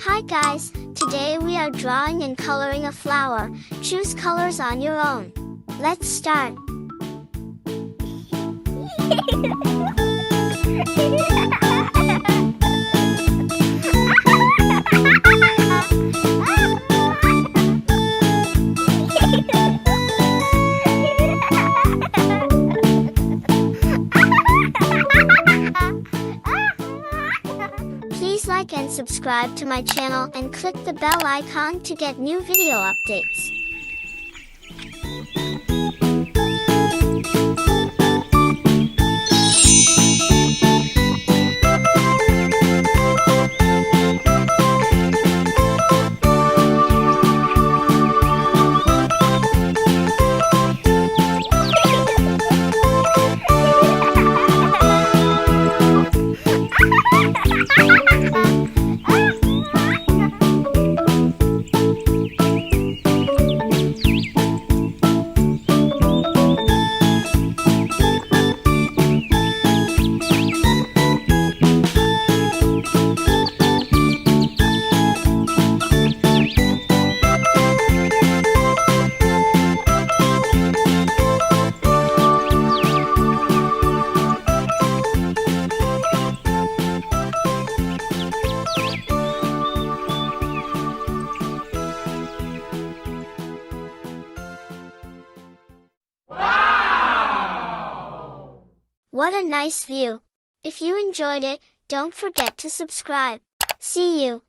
Hi guys, today we are drawing and coloring a flower. Choose colors on your own. Let's start. Please like and subscribe to my channel and click the bell icon to get new video updates. What a nice view! If you enjoyed it, don't forget to subscribe. See you!